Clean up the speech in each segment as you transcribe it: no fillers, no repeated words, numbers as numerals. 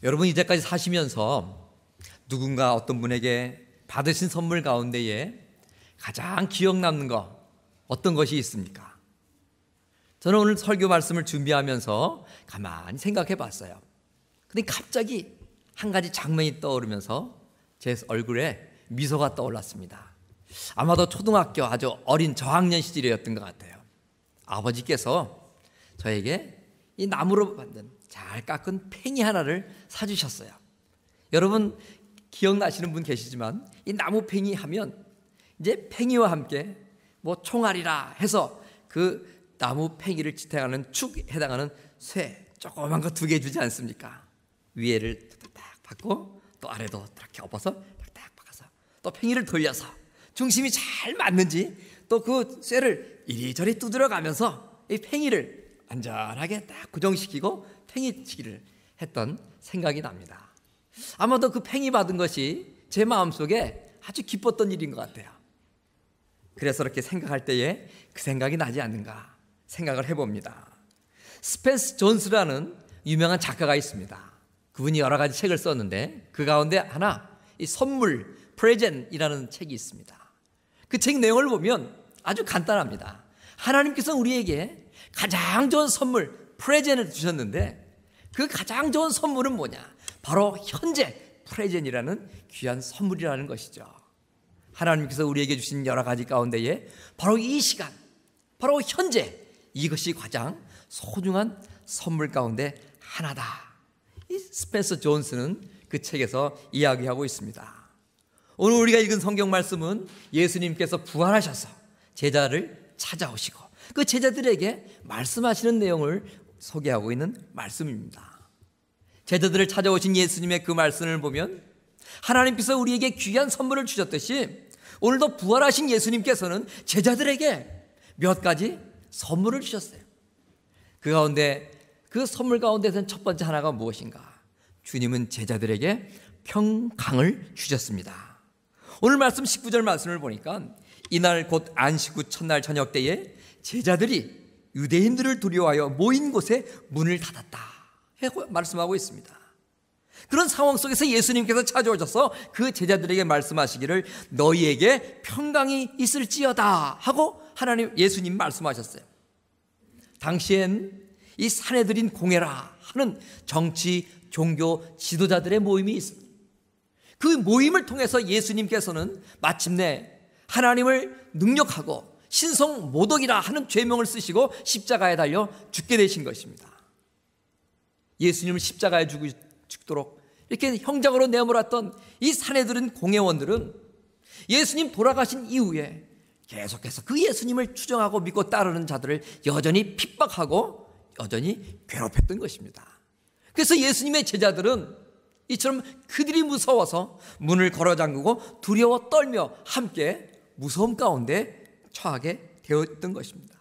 여러분 이제까지 사시면서 누군가 어떤 분에게 받으신 선물 가운데에 가장 기억 남는 거 어떤 것이 있습니까? 저는 오늘 설교 말씀을 준비하면서 가만히 생각해 봤어요. 근데 갑자기 한 가지 장면이 떠오르면서 제 얼굴에 미소가 떠올랐습니다. 아마도 초등학교 아주 어린 저학년 시절이었던 것 같아요. 아버지께서 저에게 이 나무로 만든 잘 깎은 팽이 하나를 사주셨어요. 여러분 기억나시는 분 계시지만 이 나무 팽이 하면 이제 팽이와 함께 뭐 총알이라 해서 그 나무 팽이를 지탱하는 축에 해당하는 쇠 조그만 거 2개 주지 않습니까? 위에를 딱 받고 또 아래도 이렇게 엎어서 딱 박아서 또 팽이를 돌려서 중심이 잘 맞는지 또 그 쇠를 이리저리 두드려가면서 이 팽이를 안전하게 딱 고정시키고 팽이치기를 했던 생각이 납니다. 아마도 그 팽이 받은 것이 제 마음속에 아주 기뻤던 일인 것 같아요. 그래서 이렇게 생각할 때에 그 생각이 나지 않는가 생각을 해봅니다. 스펜스 존스라는 유명한 작가가 있습니다. 그분이 여러 가지 책을 썼는데 그 가운데 하나 이 선물 프레젠이라는 책이 있습니다. 그 책 내용을 보면 아주 간단합니다. 하나님께서 우리에게 가장 좋은 선물 프레젠을 주셨는데 그 가장 좋은 선물은 뭐냐? 바로 현재 프레젠이라는 귀한 선물이라는 것이죠. 하나님께서 우리에게 주신 여러 가지 가운데에 바로 이 시간, 바로 현재 이것이 가장 소중한 선물 가운데 하나다. 이 스펜서 존스는 그 책에서 이야기하고 있습니다. 오늘 우리가 읽은 성경 말씀은 예수님께서 부활하셔서 제자를 찾아오시고 그 제자들에게 말씀하시는 내용을 소개하고 있는 말씀입니다. 제자들을 찾아오신 예수님의 그 말씀을 보면 하나님께서 우리에게 귀한 선물을 주셨듯이 오늘도 부활하신 예수님께서는 제자들에게 몇 가지 선물을 주셨어요. 그 가운데 그 선물 가운데서는 첫 번째 하나가 무엇인가? 주님은 제자들에게 평강을 주셨습니다. 오늘 말씀 19절 말씀을 보니까 이날 곧 안식 후 첫날 저녁 때에 제자들이 유대인들을 두려워하여 모인 곳에 문을 닫았다 말씀하고 있습니다. 그런 상황 속에서 예수님께서 찾아오셔서 그 제자들에게 말씀하시기를 너희에게 평강이 있을지어다 하고 예수님 말씀하셨어요. 당시엔 이 사내들인 공회라 하는 정치, 종교 지도자들의 모임이 있습니다. 그 모임을 통해서 예수님께서는 마침내 하나님을 능력하고 신성 모독이라 하는 죄명을 쓰시고 십자가에 달려 죽게 되신 것입니다. 예수님을 십자가에 죽도록 이렇게 형장으로 내몰았던 이 사내들은 공회원들은 예수님 돌아가신 이후에 계속해서 그 예수님을 추정하고 믿고 따르는 자들을 여전히 핍박하고 여전히 괴롭혔던 것입니다. 그래서 예수님의 제자들은 이처럼 그들이 무서워서 문을 걸어 잠그고 두려워 떨며 함께 무서움 가운데 처하게 되었던 것입니다.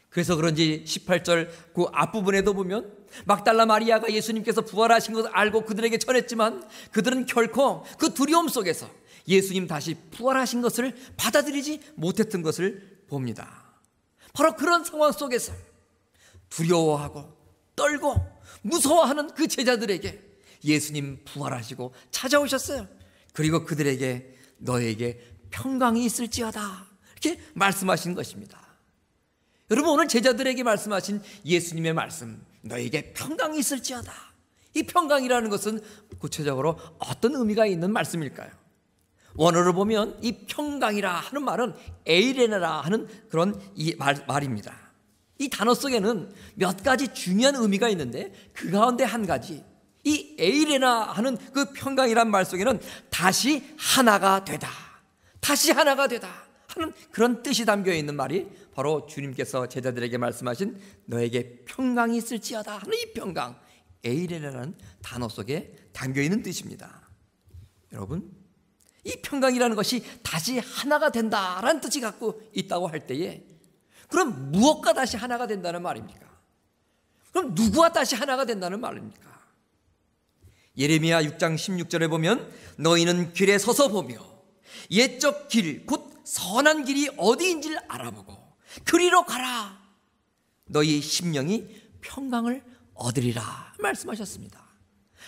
그래서 그런지 18절 그 앞부분에도 보면 막달라 마리아가 예수님께서 부활하신 것을 알고 그들에게 전했지만 그들은 결코 그 두려움 속에서 예수님 다시 부활하신 것을 받아들이지 못했던 것을 봅니다. 바로 그런 상황 속에서 두려워하고 떨고 무서워하는 그 제자들에게 예수님 부활하시고 찾아오셨어요. 그리고 그들에게 너에게 평강이 있을지어다 이렇게 말씀하신 것입니다. 여러분 오늘 제자들에게 말씀하신 예수님의 말씀 너에게 평강이 있을지어다, 이 평강이라는 것은 구체적으로 어떤 의미가 있는 말씀일까요? 원어를 보면 이 평강이라 하는 말은 에이레나라 하는 그런 말입니다. 이 단어 속에는 몇 가지 중요한 의미가 있는데 그 가운데 한 가지, 이 에이레나 하는 그 평강이란 말 속에는 다시 하나가 되다, 다시 하나가 되다 하는 그런 뜻이 담겨 있는 말이 바로 주님께서 제자들에게 말씀하신 너에게 평강이 있을지어다 하는 이 평강, 에이레나라는 단어 속에 담겨 있는 뜻입니다. 여러분, 이 평강이라는 것이 다시 하나가 된다라는 뜻이 갖고 있다고 할 때에 그럼 무엇과 다시 하나가 된다는 말입니까? 그럼 누구와 다시 하나가 된다는 말입니까? 예레미야 6장 16절에 보면 너희는 길에 서서 보며 옛적 길 곧 선한 길이 어디인지를 알아보고 그리로 가라. 너희 심령이 평강을 얻으리라 말씀하셨습니다.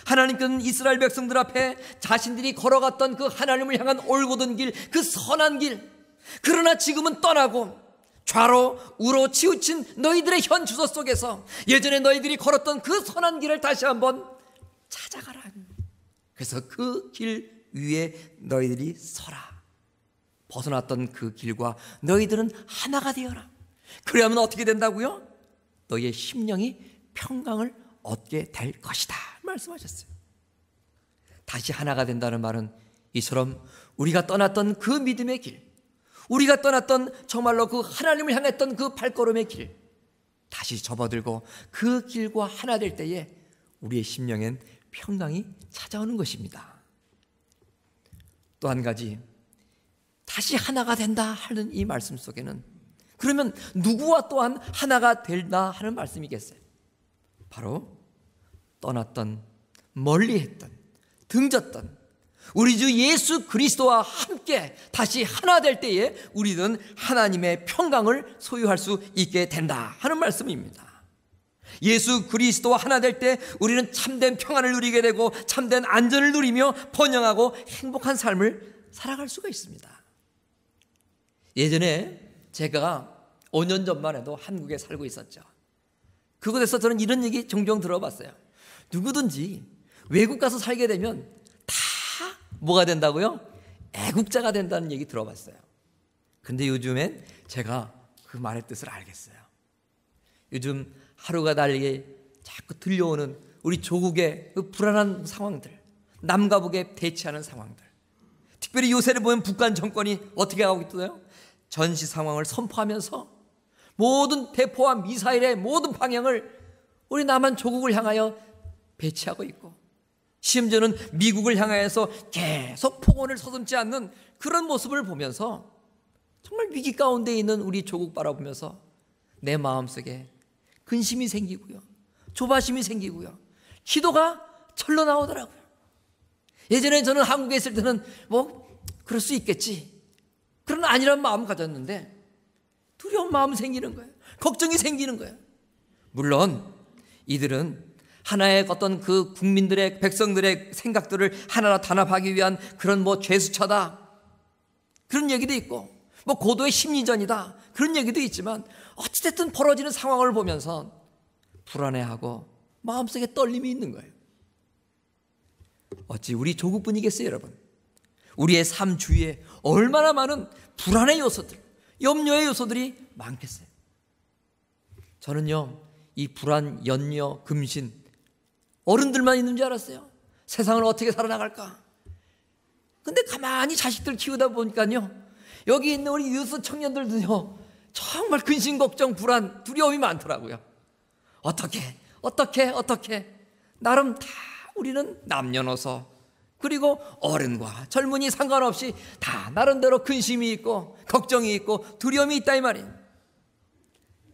하나님께서는 이스라엘 백성들 앞에 자신들이 걸어갔던 그 하나님을 향한 올곧은 길, 그 선한 길, 그러나 지금은 떠나고 좌로 우로 치우친 너희들의 현 주소 속에서 예전에 너희들이 걸었던 그 선한 길을 다시 한번 찾아가라. 그래서 그 길 위에 너희들이 서라. 벗어났던 그 길과 너희들은 하나가 되어라. 그래야만 어떻게 된다고요? 너희의 심령이 평강을 얻게 될 것이다 말씀하셨어요. 다시 하나가 된다는 말은 이처럼 우리가 떠났던 그 믿음의 길, 우리가 떠났던 정말로 그 하나님을 향했던 그 발걸음의 길, 다시 접어들고 그 길과 하나 될 때에 우리의 심령엔 평강이 찾아오는 것입니다. 또 한 가지, 다시 하나가 된다 하는 이 말씀 속에는 그러면 누구와 또한 하나가 된다 하는 말씀이겠어요? 바로 떠났던, 멀리했던, 등졌던 우리 주 예수 그리스도와 함께 다시 하나 될 때에 우리는 하나님의 평강을 소유할 수 있게 된다 하는 말씀입니다. 예수 그리스도와 하나 될 때 우리는 참된 평안을 누리게 되고 참된 안전을 누리며 번영하고 행복한 삶을 살아갈 수가 있습니다. 예전에 제가 5년 전만 해도 한국에 살고 있었죠. 그곳에서 저는 이런 얘기 종종 들어봤어요. 누구든지 외국 가서 살게 되면 다 뭐가 된다고요? 애국자가 된다는 얘기 들어봤어요. 근데 요즘엔 제가 그 말의 뜻을 알겠어요. 요즘 하루가 다르게 자꾸 들려오는 우리 조국의 그 불안한 상황들, 남과 북에 대치하는 상황들, 특별히 요새를 보면 북한 정권이 어떻게 하고 있어요? 전시 상황을 선포하면서 모든 대포와 미사일의 모든 방향을 우리 남한 조국을 향하여 배치하고 있고, 심지어는 미국을 향하여서 계속 폭언을 서슴지 않는 그런 모습을 보면서 정말 위기 가운데 있는 우리 조국 바라보면서 내 마음속에 근심이 생기고요, 조바심이 생기고요, 기도가 절로 나오더라고요. 예전에 저는 한국에 있을 때는 뭐 그럴 수 있겠지, 그런 아니란 마음 가졌는데 두려운 마음 생기는 거예요. 걱정이 생기는 거예요. 물론 이들은 하나의 어떤 그 국민들의, 백성들의 생각들을 하나로 단합하기 위한 그런 뭐 죄수처다 그런 얘기도 있고, 뭐 고도의 심리전이다 그런 얘기도 있지만, 어찌됐든 벌어지는 상황을 보면서 불안해하고 마음속에 떨림이 있는 거예요. 어찌 우리 조국뿐이겠어요, 여러분? 우리의 삶 주위에 얼마나 많은 불안의 요소들, 염려의 요소들이 많겠어요. 저는요, 이 불안, 염려, 금신 어른들만 있는 줄 알았어요. 세상을 어떻게 살아나갈까? 근데 가만히 자식들 키우다 보니까요, 여기 있는 우리 유스 청년들도요, 정말 근심, 걱정, 불안, 두려움이 많더라고요. 어떻게 나름 다 우리는 남녀노소 그리고 어른과 젊은이 상관없이 다 나름대로 근심이 있고 걱정이 있고 두려움이 있다 이 말이에요.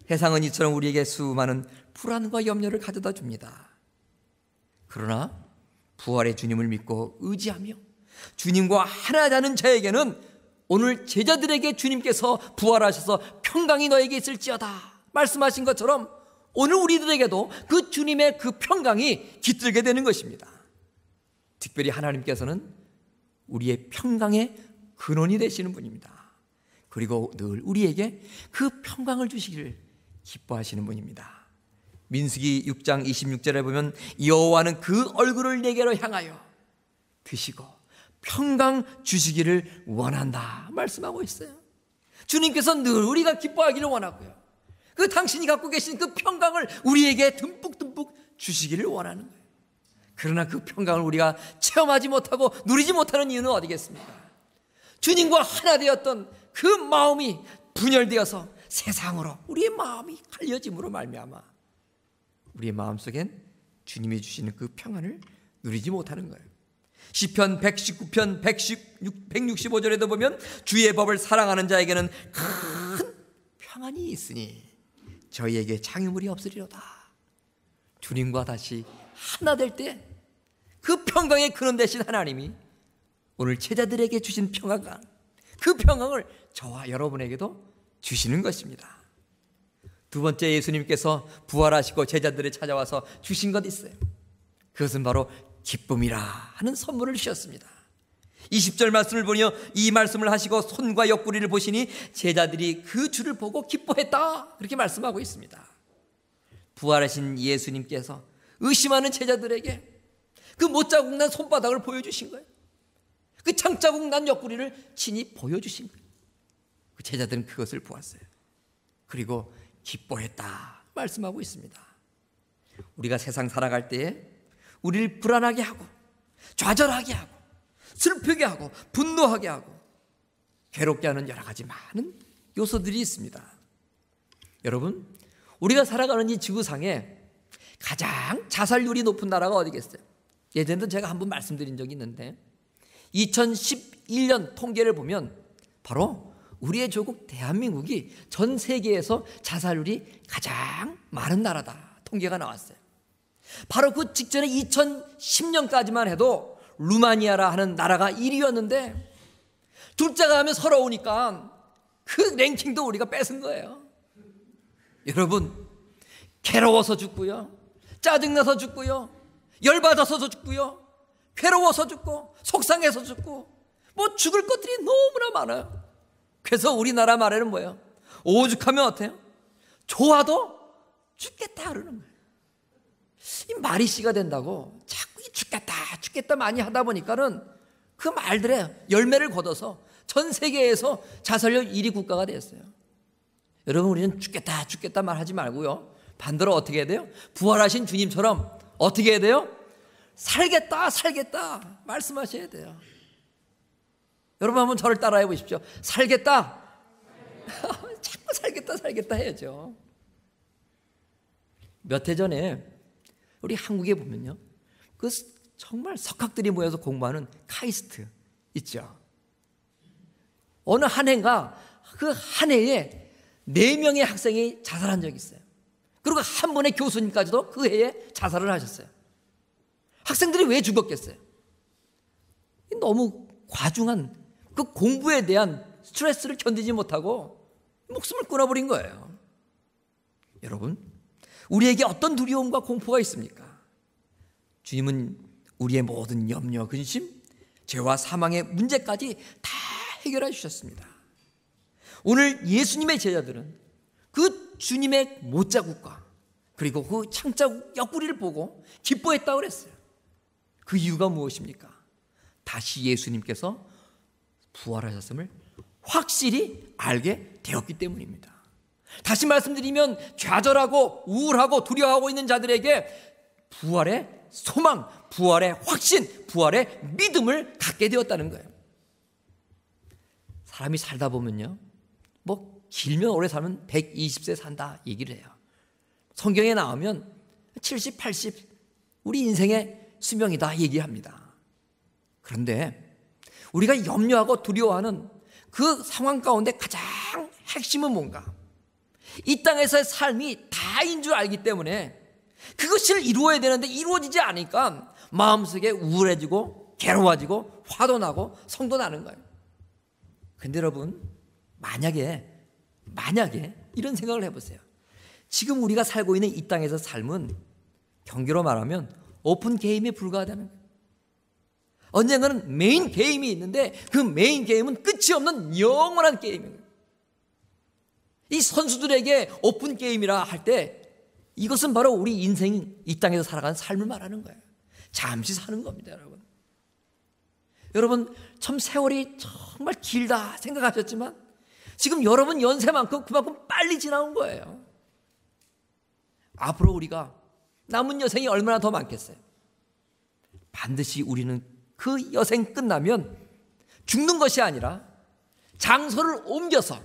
세상은 이처럼 우리에게 수많은 불안과 염려를 가져다 줍니다. 그러나 부활의 주님을 믿고 의지하며 주님과 하나 되는 자에게는 오늘 제자들에게 주님께서 부활하셔서 평강이 너에게 있을지어다 말씀하신 것처럼 오늘 우리들에게도 그 주님의 그 평강이 깃들게 되는 것입니다. 특별히 하나님께서는 우리의 평강의 근원이 되시는 분입니다. 그리고 늘 우리에게 그 평강을 주시기를 기뻐하시는 분입니다. 민수기 6장 26절에 보면 여호와는 그 얼굴을 내게로 향하여 드시고 평강 주시기를 원한다 말씀하고 있어요. 주님께서 늘 우리가 기뻐하기를 원하고요, 그 당신이 갖고 계신 그 평강을 우리에게 듬뿍듬뿍 주시기를 원하는 거예요. 그러나 그 평강을 우리가 체험하지 못하고 누리지 못하는 이유는 어디겠습니까? 주님과 하나 되었던 그 마음이 분열되어서 세상으로 우리의 마음이 갈려짐으로 말미암아 우리의 마음속엔 주님이 주시는 그 평안을 누리지 못하는 거예요. 시편 119편 165절에도 보면 주의 법을 사랑하는 자에게는 큰 평안이 있으니 저희에게 장애물이 없으리로다. 주님과 다시 하나 될 때 그 평강의 근원 되신 하나님이 오늘 제자들에게 주신 평안과 그 평강을 저와 여러분에게도 주시는 것입니다. 두 번째, 예수님께서 부활하시고 제자들을 찾아와서 주신 것 있어요. 그것은 바로 기쁨이라 하는 선물을 주셨습니다. 20절 말씀을 보며 이 말씀을 하시고 손과 옆구리를 보시니 제자들이 그 주를 보고 기뻐했다, 그렇게 말씀하고 있습니다. 부활하신 예수님께서 의심하는 제자들에게 그 못자국 난 손바닥을 보여주신 거예요. 그 창자국 난 옆구리를 친히 보여주신 거예요. 그 제자들은 그것을 보았어요. 그리고 기뻐했다 말씀하고 있습니다. 우리가 세상 살아갈 때에 우리를 불안하게 하고 좌절하게 하고 슬프게 하고 분노하게 하고 괴롭게 하는 여러 가지 많은 요소들이 있습니다. 여러분, 우리가 살아가는 이 지구상에 가장 자살률이 높은 나라가 어디겠어요? 예전에도 제가 한번 말씀드린 적이 있는데 2011년 통계를 보면 바로 우리의 조국 대한민국이 전 세계에서 자살률이 가장 많은 나라다 통계가 나왔어요. 바로 그 직전에 2010년까지만 해도 루마니아라 하는 나라가 1위였는데 둘째가 하면 서러우니까 그 랭킹도 우리가 뺏은 거예요. 여러분, 괴로워서 죽고요, 짜증나서 죽고요, 열받아서 죽고요, 괴로워서 죽고 속상해서 죽고 뭐 죽을 것들이 너무나 많아요. 그래서 우리나라 말에는 뭐예요? 오죽하면 어때요? 좋아도 죽겠다 그러는 거예요. 이 말이 씨가 된다고 자꾸 죽겠다 많이 하다 보니까는 그 말들의 열매를 거둬서 전 세계에서 자살률 1위 국가가 됐어요. 여러분, 우리는 죽겠다 말하지 말고요, 반대로 어떻게 해야 돼요? 부활하신 주님처럼 어떻게 해야 돼요? 살겠다 말씀하셔야 돼요. 여러분 한번 저를 따라해 보십시오. 살겠다. 자꾸 살겠다 해야죠. 몇 해 전에 우리 한국에 보면요, 그 정말 석학들이 모여서 공부하는 카이스트 있죠. 어느 한 해인가 그 한 해에 4명의 학생이 자살한 적이 있어요. 그리고 한 분의 교수님까지도 그 해에 자살을 하셨어요. 학생들이 왜 죽었겠어요? 너무 과중한 그 공부에 대한 스트레스를 견디지 못하고 목숨을 끊어버린 거예요. 여러분, 우리에게 어떤 두려움과 공포가 있습니까? 주님은 우리의 모든 염려, 근심, 죄와 사망의 문제까지 다 해결해 주셨습니다. 오늘 예수님의 제자들은 그 주님의 못자국과 그리고 그 창자국 옆구리를 보고 기뻐했다고 그랬어요. 그 이유가 무엇입니까? 다시 예수님께서 부활하셨음을 확실히 알게 되었기 때문입니다. 다시 말씀드리면 좌절하고 우울하고 두려워하고 있는 자들에게 부활의 소망, 부활의 확신, 부활의 믿음을 갖게 되었다는 거예요. 사람이 살다 보면요, 뭐 길면 오래 살면 120세 산다 얘기를 해요. 성경에 나오면 70, 80 우리 인생의 수명이다 얘기합니다. 그런데 우리가 염려하고 두려워하는 그 상황 가운데 가장 핵심은 뭔가? 이 땅에서의 삶이 다인 줄 알기 때문에 그것을 이루어야 되는데 이루어지지 않으니까 마음속에 우울해지고 괴로워지고 화도 나고 성도 나는 거예요. 그런데 여러분, 만약에 이런 생각을 해보세요. 지금 우리가 살고 있는 이 땅에서 삶은 경계로 말하면 오픈 게임에 불과하다는 거예요. 언젠가는 메인 게임이 있는데 그 메인 게임은 끝이 없는 영원한 게임이에요. 이 선수들에게 오픈 게임이라 할 때 이것은 바로 우리 인생 이 땅에서 살아가는 삶을 말하는 거예요. 잠시 사는 겁니다, 여러분. 여러분, 참 세월이 정말 길다 생각하셨지만 지금 여러분 연세만큼 그만큼 빨리 지나온 거예요. 앞으로 우리가 남은 여생이 얼마나 더 많겠어요? 반드시 우리는 그 여생 끝나면 죽는 것이 아니라 장소를 옮겨서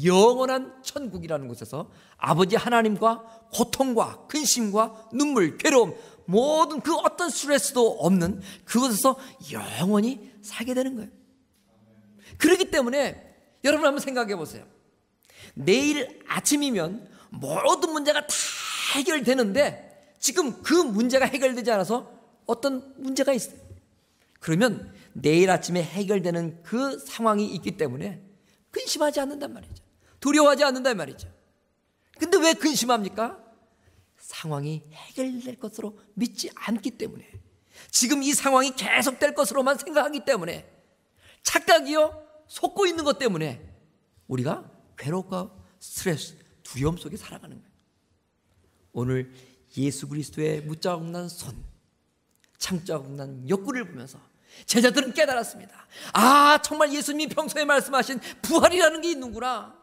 영원한 천국이라는 곳에서 아버지 하나님과 고통과 근심과 눈물, 괴로움, 모든 그 어떤 스트레스도 없는 그곳에서 영원히 살게 되는 거예요. 그렇기 때문에 여러분 한번 생각해 보세요. 내일 아침이면 모든 문제가 다 해결되는데 지금 그 문제가 해결되지 않아서 어떤 문제가 있어요. 그러면 내일 아침에 해결되는 그 상황이 있기 때문에 근심하지 않는단 말이죠. 두려워하지 않는단 말이죠. 근데 왜 근심합니까? 상황이 해결될 것으로 믿지 않기 때문에, 지금 이 상황이 계속될 것으로만 생각하기 때문에, 착각이요 속고 있는 것 때문에 우리가 괴로움과 스트레스, 두려움 속에 살아가는 거예요. 오늘 예수 그리스도의 무자국 난 손, 창자국 난 옆구리를 보면서 제자들은 깨달았습니다. 아, 정말 예수님이 평소에 말씀하신 부활이라는 게 있는구나.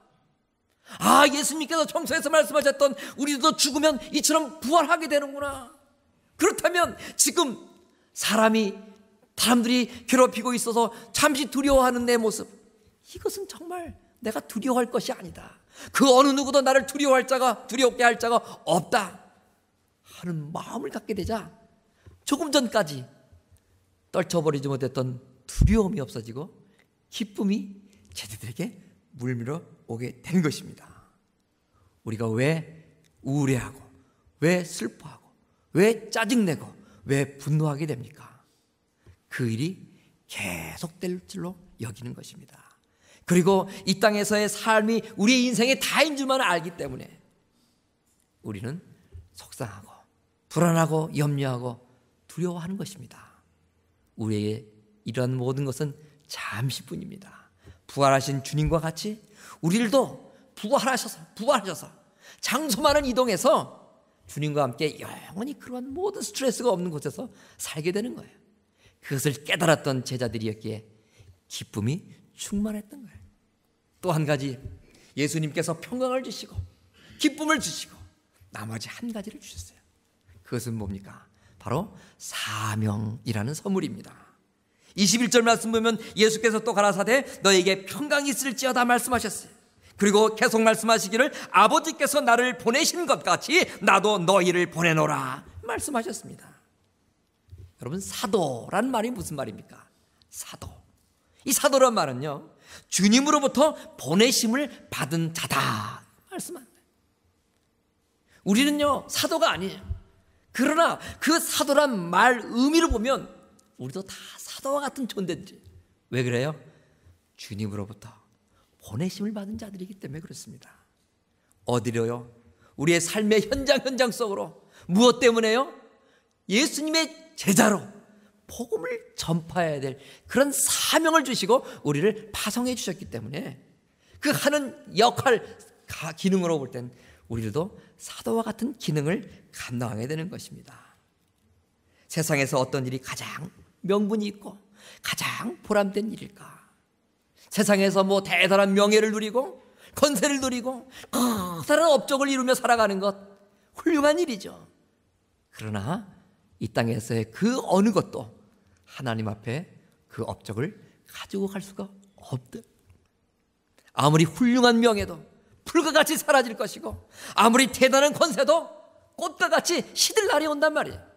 아, 예수님께서 평소에서 말씀하셨던 우리도 죽으면 이처럼 부활하게 되는구나. 그렇다면 지금 사람들이 괴롭히고 있어서 잠시 두려워하는 내 모습, 이것은 정말 내가 두려워할 것이 아니다. 그 어느 누구도 나를 두려워게 할 자가 없다 하는 마음을 갖게 되자 조금 전까지 떨쳐버리지 못했던 두려움이 없어지고 기쁨이 제자들에게 물밀어 오게 된 것입니다. 우리가 왜 우울해하고, 왜 슬퍼하고, 왜 짜증내고, 왜 분노하게 됩니까? 그 일이 계속될 줄로 여기는 것입니다. 그리고 이 땅에서의 삶이 우리의 인생의 다인 줄만 알기 때문에 우리는 속상하고 불안하고 염려하고 두려워하는 것입니다. 우리에게 이런 모든 것은 잠시뿐입니다. 부활하신 주님과 같이 우리들도 부활하셔서 장소만은 이동해서 주님과 함께 영원히 그러한 모든 스트레스가 없는 곳에서 살게 되는 거예요. 그것을 깨달았던 제자들이었기에 기쁨이 충만했던 거예요. 또 한 가지, 예수님께서 평강을 주시고 기쁨을 주시고 나머지 한 가지를 주셨어요. 그것은 뭡니까? 바로 사명이라는 선물입니다. 21절 말씀 보면 예수께서 또 가라사대 너에게 평강이 있을지어다 말씀하셨어요. 그리고 계속 말씀하시기를 아버지께서 나를 보내신 것 같이 나도 너희를 보내노라 말씀하셨습니다. 여러분, 사도란 말이 무슨 말입니까? 사도. 이 사도란 말은요, 주님으로부터 보내심을 받은 자다 말씀합니다. 우리는요 사도가 아니에요. 그러나 그 사도란 말 의미를 보면 우리도 다 사도와 같은 존재인지. 왜 그래요? 주님으로부터 보내심을 받은 자들이기 때문에 그렇습니다. 어디로요? 우리의 삶의 현장 속으로. 무엇 때문에요? 예수님의 제자로 복음을 전파해야 될 그런 사명을 주시고 우리를 파송해 주셨기 때문에 그 하는 역할, 기능으로 볼 땐 우리도 사도와 같은 기능을 감당하게 되는 것입니다. 세상에서 어떤 일이 가장 명분이 있고 가장 보람된 일일까? 세상에서 뭐 대단한 명예를 누리고 권세를 누리고 커다란 업적을 이루며 살아가는 것, 훌륭한 일이죠. 그러나 이 땅에서의 그 어느 것도 하나님 앞에 그 업적을 가지고 갈 수가 없다. 아무리 훌륭한 명예도 불과 같이 사라질 것이고 아무리 대단한 권세도 꽃과 같이 시들 날이 온단 말이에요.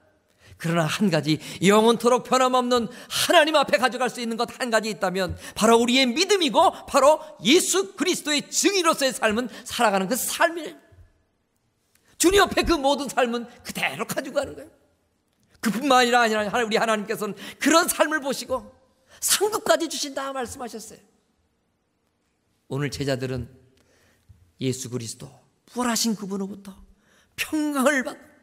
그러나 한 가지 영원토록 변함없는 하나님 앞에 가져갈 수 있는 것 한 가지 있다면 바로 우리의 믿음이고 바로 예수 그리스도의 증인으로서의 삶은 살아가는 그 삶이에요. 주님 앞에 그 모든 삶은 그대로 가지고 가는 거예요. 그뿐만 아니라 우리 하나님께서는 그런 삶을 보시고 상급까지 주신다 말씀하셨어요. 오늘 제자들은 예수 그리스도 부활하신 그분으로부터 평강을 받고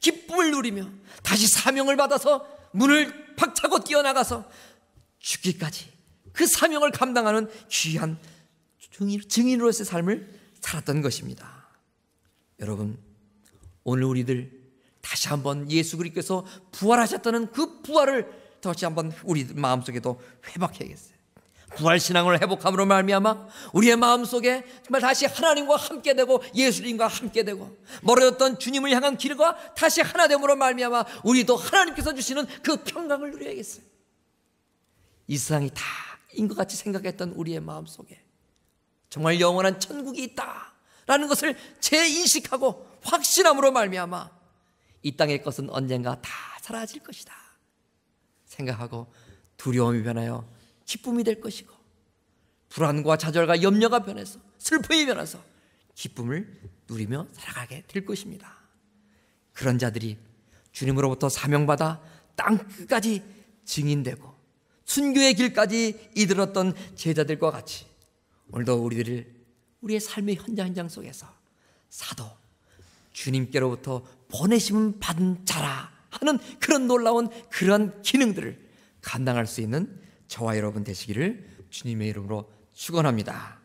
기쁨을 누리며 다시 사명을 받아서 문을 박차고 뛰어나가서 죽기까지 그 사명을 감당하는 귀한 증인으로서의 삶을 살았던 것입니다. 여러분, 오늘 우리들 다시 한번 예수 그리스도께서 부활하셨다는 그 부활을 다시 한번 우리 마음속에도 회복해야겠어요. 부활신앙을 회복함으로 말미암아 우리의 마음속에 정말 다시 하나님과 함께 되고 예수님과 함께 되고 멀어졌던 주님을 향한 길과 다시 하나됨으로 말미암아 우리도 하나님께서 주시는 그 평강을 누려야겠어요. 이 세상이 다인 것 같이 생각했던 우리의 마음속에 정말 영원한 천국이 있다라는 것을 재인식하고 확신함으로 말미암아 이 땅의 것은 언젠가 다 사라질 것이다 생각하고 두려움이 변하여 기쁨이 될 것이고 불안과 좌절과 염려가 변해서 슬픔이 변해서 기쁨을 누리며 살아가게 될 것입니다. 그런 자들이 주님으로부터 사명받아 땅 끝까지 증인되고 순교의 길까지 이들었던 제자들과 같이 오늘도 우리의 삶의 현장 속에서 사도, 주님께로부터 보내심을 받은 자라 하는 그런 놀라운 그런 기능들을 감당할 수 있는 저와 여러분 되시기를 주님의 이름으로 축원합니다.